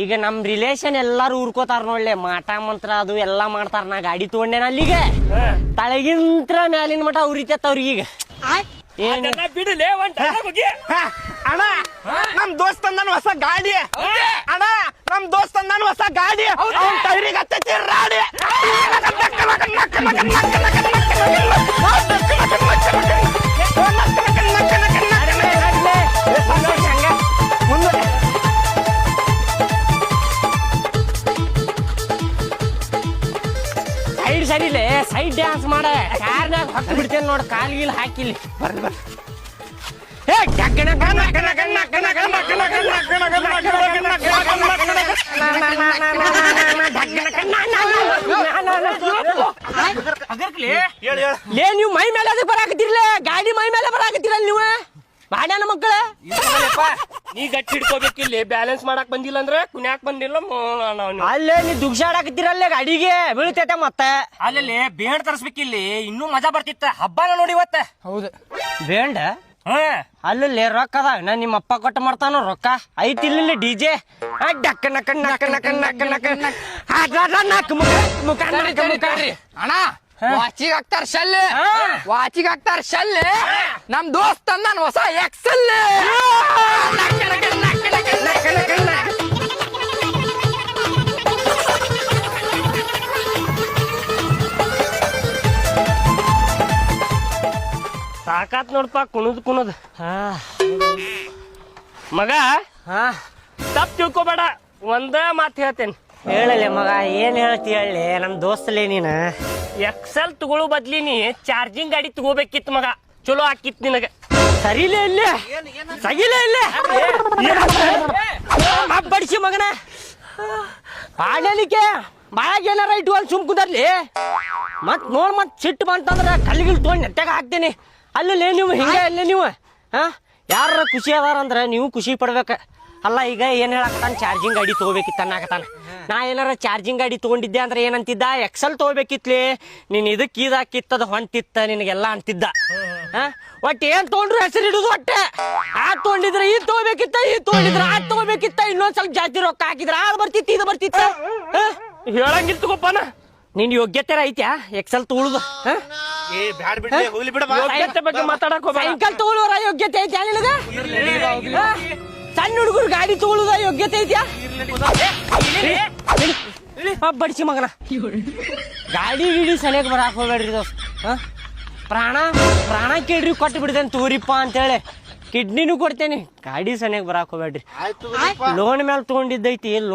ಈಗ ನಮ್ ರಿಲೇಷನ್ ಎಲ್ಲಾರು ಊರ್ಕೋತಾರ ನೋಡ್ಲೆ ಮಾಟ ಮಂತ್ರ ಅದು ಎಲ್ಲಾ ಮಾಡ್ತಾರ. ನಾ ಗಾಡಿ ತಗೊಂಡೇನ ಅಲ್ಲಿಗೆ ತಳಗಿಂತ್ರ ಮ್ಯಾಲಿನ ಮಠ ಉರಿತೈತ ಅವ್ರಿಗೆ. ಈಗ ಬಿಡಲೇ ಅಣ್ಣ ನಮ್ ದೋಸ್ತ್ ತಂದಾನ ಹೊಸ ಗಾಡಿ. ಅಣ್ಣ ನಮ್ ದೋಸ್ತ್ ತಂದಾನ ಹೊಸ ಗಾಡಿ. ಟೈರಿಗೆ ಹತ್ತೈತಿ ರಾಡಿ. ಸೈಡ್ ಸರಿಲೆ ಸೈಡ್ ಡ್ಯಾನ್ಸ್ ಮಾಡ ಕಾರ್ನಾಗ ಹೊತ್ತು ಬಿಡ್ತೇನೆ ನೋಡ ಕಾಲ್ಗಿಲ್ ಹಾಕಿಲಿ. ಬರ್ರಿ ಬರ್ರಿ ಲೇ ನೀವು ಮೈ ಮೇಲೆ ಅದಕ್ಕೆ ಬರಾಕತ್ತಿರ್ಲೆ ಗಾಡಿ ಮೈ ಮೇಲೆ ಬರಾಕತ್ತಿರಲ್ಲ ನೀವು ಬಾಡ್ಯಾನ ಮಕ್ಕಳ. ನೀ ಗಟ್ಟಿ ಹಿಡ್ಕೋಬೇಕಿಲ್ಲಿ ಬ್ಯಾಲೆನ್ಸ್ ಮಾಡಕ್ ಬಂದಿಲ್ಲ ಅಂದ್ರೆ ಕುನ್ಯಾಕ್ ಬಂದಿಲ್ಲ. ಅಲ್ಲೇ ನೀ ದುಗ್ಸಾಡಾಕತ್ತಿರಲ್ಲೇ ಗಾಡಿಗೆ ಬೀಳ್ತೈತೆ ಮತ್ತೆ. ಅಲ್ಲಲ್ಲಿ ಬೇಂಡ್ ತರಿಸ್ಬೇಕಿಲ್ಲಿ ಇನ್ನೂ ಮಜಾ ಬರ್ತಿತ್ತ. ಹಬ್ಬನ ನೋಡಿ ಇವತ್ತ. ಹೌದು ಬೇಂಡ ಅಲ್ಲೇ ರೊಕ್ಕ ಅದ. ನಾ ನಿಮ್ಮ ಅಪ್ಪ ಕೊಟ್ಟು ಮಾಡ್ತಾನ ರೊಕ್ಕ ಐತಿ ಇಲ್ಲಿ ಡಿಜೆ ಡಕ್ಕ ನಕ್ಕ ನಕ್ಕ ನಕ್ಕ ನಕ್ಕ ನಕ್ಕ ನಕ್ಕ ಮುಖ ಅಣ್ಣ ವಾಚಿಗೆ ಹಾಕ್ತಾರ ಶಲ್ಲೆ ವಾಚಿಗೆ ಹಾಕ್ತಾರ ಶಲ್ಲೆ. ನಮ್ ದೋಸ್ತ್ ನಾನು ಹೊಸ ಎಕ್ಸೆಲ್. ಸಾಕಾತ್ ನೋಡ್ಪ ಕುಣದ್ ಮಗ. ತಪ್ಪು ತಿಳ್ಕೊಬೇಡ, ಒಂದ ಮಾತು ಹೇಳ್ತೇನೆ. ಹೇಳಲೆ ಮಗ ಏನ್ ಹೇಳ್ತಿ ಹೇಳಿ. ನಮ್ ದೋಸ್ತಲೇ ನೀನ ಎಕ್ಸೆಲ್ ತಗೊಳ್ಳೋ ಬದ್ಲಿ ಚಾರ್ಜಿಂಗ್ ಗಾಡಿ ತಗೋಬೇಕಿತ್ತು ಮಗ. ಚಲೋ ಹಾಕಿತ್ ನಿನಗ. ಸರಿಲೇ ಇಲ್ಲೇ ಸಗಿಲೇ ಇಲ್ಲೇ ಬಡಿಸಿ ಮಗನ ಆಡಲಿಕ್ಕೆ ಬಾಯಾಗ ಏನಾರ ಇಟ್ಕೊಂಡು ಸುಮ್ ಕುದರ್ಲಿ. ಮತ್ ನೋಡ್ ಮತ್ ಸಿಟ್ಟು ಬಂತಂದ್ರ ಕಲ್ಲಿಗಿಲ್ ತೊಗೊಂಡು ನೆಟ್ಟಾಗ ಹಾಕ್ತೇನೆ. ಅಲ್ಲೇ ನೀವು ಹಿಂಗ ಅಲ್ಲೇ ನೀವು ಯಾರ ಖುಷಿ ಅದಾರಂದ್ರ ನೀವು ಖುಷಿ ಪಡ್ಬೇಕ. ಅಲ್ಲ ಈಗ ಏನ್ ಹೇಳಕತ್ತಾನ ಚಾರ್ಜಿಂಗ್ ಗಾಡಿ ತಗೋಬೇಕಿತ್ತ ಅನ್ನಕತ್ತಾನ. ನಾ ಏನಾರ ಚಾರ್ಜಿಂಗ್ ಗಾಡಿ ತಗೊಂಡಿದ್ದೆ ಅಂದ್ರೆ ಏನಂತಿದ್ದ ಎಕ್ಸೆಲ್ ತಗೋಬೇಕಿತ್ಲಿ ನೀನ್ ಇದಕ್ ಇದಾಕಿತ್ತದ ಹೊಂಟಿತ್ತ ನಿನಗೆಲ್ಲ ಅಂತಿದ್ದ. ಒಟ್ಟು ಏನ್ ತಗೊಂಡ್ರು ಹೆಸರು ಇಡುದು ಒಟ್ಟೆ. ಆ ತಗೊಂಡಿದ್ರೆ ಈ ತಗೋಬೇಕಿತ್ತ ಈ ತಗೊಂಡಿದ್ರ ಆ ತಗೋಬೇಕಿತ್ತ ಇನ್ನೊಂದ್ ಸ್ವಲ್ಪ ಜಾಸ್ತಿ ರೊಕ್ಕ ಹಾಕಿದ್ರ ಅದು ಬರ್ತಿತ್ತು ಇದು ಬರ್ತಿತ್ತ. ಹೇಳಂಗಿಲ್ ತಗೋಪಾನ. ನಿನ್ ಯೋಗ್ಯತೆ ಐತ್ಯಾ ಎಕ್ಸೆಲ್ ತಗೊಳುದು? ಯೋಗ್ಯತೆ ಬಗ್ಗೆ ಮಾತಾಡಕ್ ಹೋಗ್ಬೇಡ. ಸೈಕಲ್ ತಗೊಳ್ಳೋರ ಯೋಗ್ಯತೆ ಐತ್ಯಾ ನಿನಗ? ಸಣ್ಣ ಹುಡುಗರು ಗಾಡಿ ತಗೊಳುದ ಯೋಗ್ಯತೆ ಐತ್ಯಾ? ಬಡಿಸಿ ಮಗನ ಗಾಡಿ ಗಿಡಿ ಸನಿಯಾಗ ಬರಾಕ್ ಹೋಗ್ಬೇಡ್ರಿ ದೋಸ್ತ್. ಪ್ರಾಣ ಕೇಳ್ರಿ ಕೊಟ್ಟು ಬಿಡ್ತೇನೆ ತೋರಿಪ್ಪ ಅಂತೇಳಿ ಕಿಡ್ನಿನೂ ಕೊಡ್ತೇನೆ. ಗಾಡಿ ಸನಿಯಾಗ ಬರಾಕ್ ಹೋಗ್ಬೇಡ್ರಿ. ಲೋನ್ ಮೇಲೆ ತಗೊಂಡಿದ್ದೈತಿ